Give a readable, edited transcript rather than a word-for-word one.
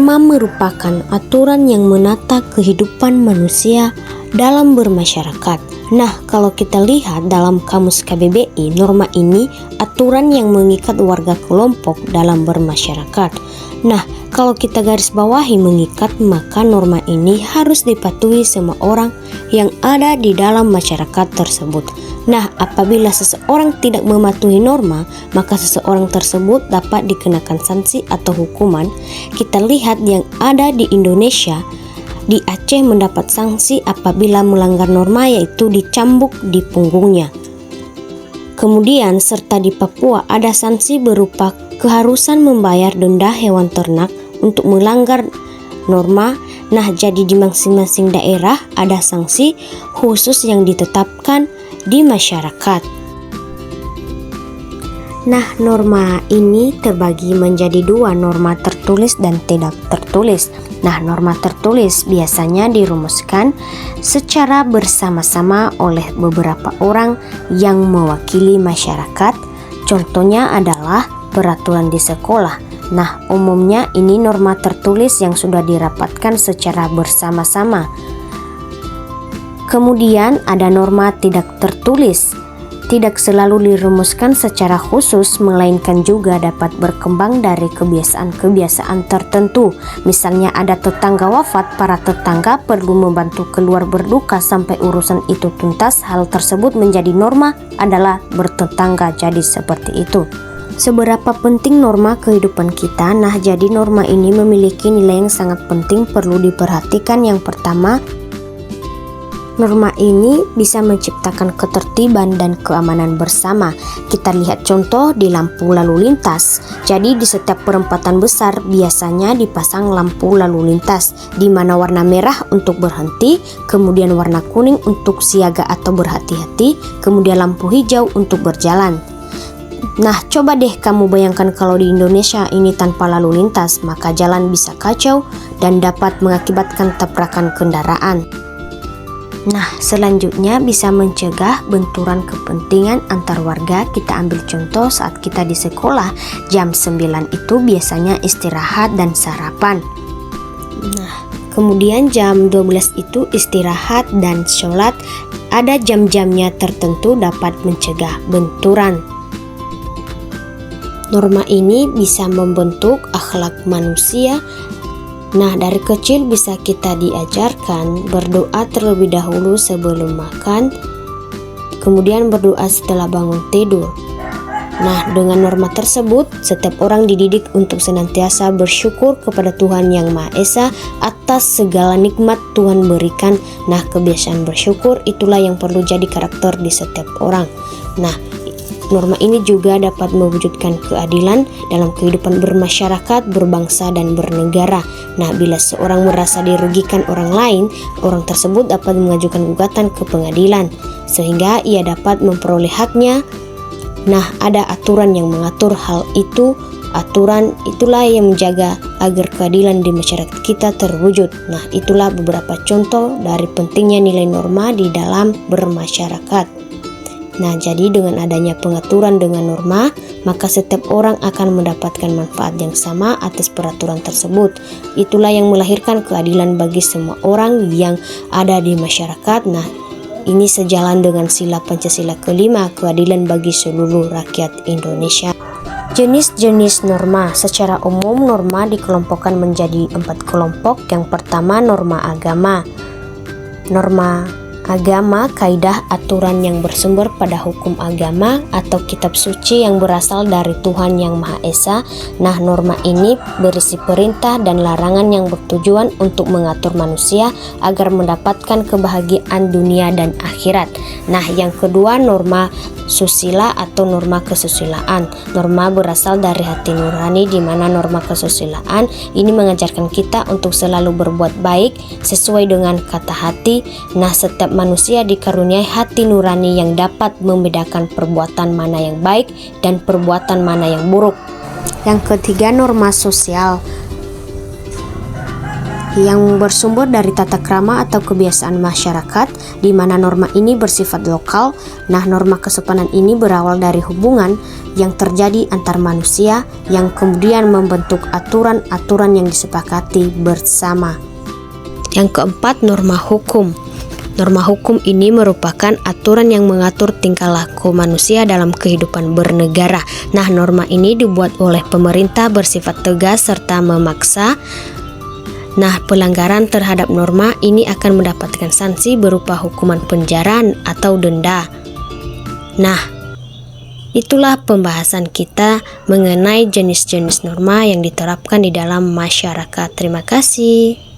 Norma merupakan aturan yang menata kehidupan manusia dalam bermasyarakat. Nah, kalau kita lihat dalam Kamus KBBI, norma ini aturan yang mengikat warga kelompok dalam bermasyarakat. Nah, kalau kita garis bawahi mengikat, maka norma ini harus dipatuhi semua orang yang ada di dalam masyarakat tersebut. Nah, apabila seseorang tidak mematuhi norma, maka seseorang tersebut dapat dikenakan sanksi atau hukuman. Kita lihat yang ada di Indonesia, di Aceh mendapat sanksi apabila melanggar norma, yaitu dicambuk di punggungnya. Kemudian serta di Papua ada sanksi berupa keharusan membayar denda hewan ternak untuk melanggar norma. Nah, jadi di masing-masing daerah ada sanksi khusus yang ditetapkan di masyarakat. Nah, norma ini terbagi menjadi dua, norma tertulis dan tidak tertulis. Nah, norma tertulis biasanya dirumuskan secara bersama-sama oleh beberapa orang yang mewakili masyarakat. Contohnya adalah peraturan di sekolah. Nah, umumnya ini norma tertulis yang sudah dirapatkan secara bersama-sama. Kemudian ada norma tidak tertulis. Tidak selalu dirumuskan secara khusus, melainkan juga dapat berkembang dari kebiasaan-kebiasaan tertentu. Misalnya ada tetangga wafat, para tetangga perlu membantu keluar berduka sampai urusan itu tuntas. Hal tersebut menjadi norma adalah bertetangga, jadi seperti itu. Seberapa penting norma kehidupan kita? Nah, jadi norma ini memiliki nilai yang sangat penting, perlu diperhatikan. Yang pertama, norma ini bisa menciptakan ketertiban dan keamanan bersama. Kita lihat contoh di lampu lalu lintas. Jadi di setiap perempatan besar biasanya dipasang lampu lalu lintas, di mana warna merah untuk berhenti, kemudian warna kuning untuk siaga atau berhati-hati, kemudian lampu hijau untuk berjalan. Nah, coba deh kamu bayangkan kalau di Indonesia ini tanpa lalu lintas, maka jalan bisa kacau dan dapat mengakibatkan tabrakan kendaraan. Nah, selanjutnya bisa mencegah benturan kepentingan antar warga. Kita ambil contoh saat kita di sekolah, jam 9 itu biasanya istirahat dan sarapan. Nah, kemudian jam 12 itu istirahat dan sholat. Ada jam-jamnya tertentu dapat mencegah benturan. Norma ini bisa membentuk akhlak manusia. Nah, dari kecil bisa kita diajarkan berdoa terlebih dahulu sebelum makan, kemudian berdoa setelah bangun tidur. Nah, dengan norma tersebut, setiap orang dididik untuk senantiasa bersyukur kepada Tuhan Yang Maha Esa atas segala nikmat Tuhan berikan. Nah, kebiasaan bersyukur itulah yang perlu jadi karakter di setiap orang. Nah, norma ini juga dapat mewujudkan keadilan dalam kehidupan bermasyarakat, berbangsa, dan bernegara. Nah, bila seorang merasa dirugikan orang lain, orang tersebut dapat mengajukan gugatan ke pengadilan sehingga ia dapat memperoleh haknya. Nah, ada aturan yang mengatur hal itu. Aturan itulah yang menjaga agar keadilan di masyarakat kita terwujud. Nah, itulah beberapa contoh dari pentingnya nilai norma di dalam bermasyarakat. Nah, jadi dengan adanya pengaturan dengan norma, maka setiap orang akan mendapatkan manfaat yang sama atas peraturan tersebut. Itulah yang melahirkan keadilan bagi semua orang yang ada di masyarakat. Nah, ini sejalan dengan sila Pancasila kelima, keadilan bagi seluruh rakyat Indonesia. Jenis-jenis norma. Secara umum, norma dikelompokkan menjadi 4 kelompok. Yang pertama, norma agama. Norma agama, kaidah aturan yang bersumber pada hukum agama atau kitab suci yang berasal dari Tuhan Yang Maha Esa. Nah, norma ini berisi perintah dan larangan yang bertujuan untuk mengatur manusia agar mendapatkan kebahagiaan dunia dan akhirat. Nah, yang kedua, norma susila atau norma kesusilaan. Norma berasal dari hati nurani, di mana norma kesusilaan ini mengajarkan kita untuk selalu berbuat baik sesuai dengan kata hati. Nah, setiap manusia dikaruniai hati nurani yang dapat membedakan perbuatan mana yang baik dan perbuatan mana yang buruk. Yang ketiga, norma sosial. yang bersumber dari tata krama atau kebiasaan masyarakat, di mana norma ini bersifat lokal. Nah, norma kesopanan ini berawal dari hubungan yang terjadi antar manusia yang kemudian membentuk aturan-aturan yang disepakati bersama. Yang keempat, norma hukum. Norma hukum ini merupakan aturan yang mengatur tingkah laku manusia dalam kehidupan bernegara. Nah, norma ini dibuat oleh pemerintah, bersifat tegas serta memaksa. Nah, pelanggaran terhadap norma ini akan mendapatkan sanksi berupa hukuman penjara atau denda. Nah, itulah pembahasan kita mengenai jenis-jenis norma yang diterapkan di dalam masyarakat. Terima kasih.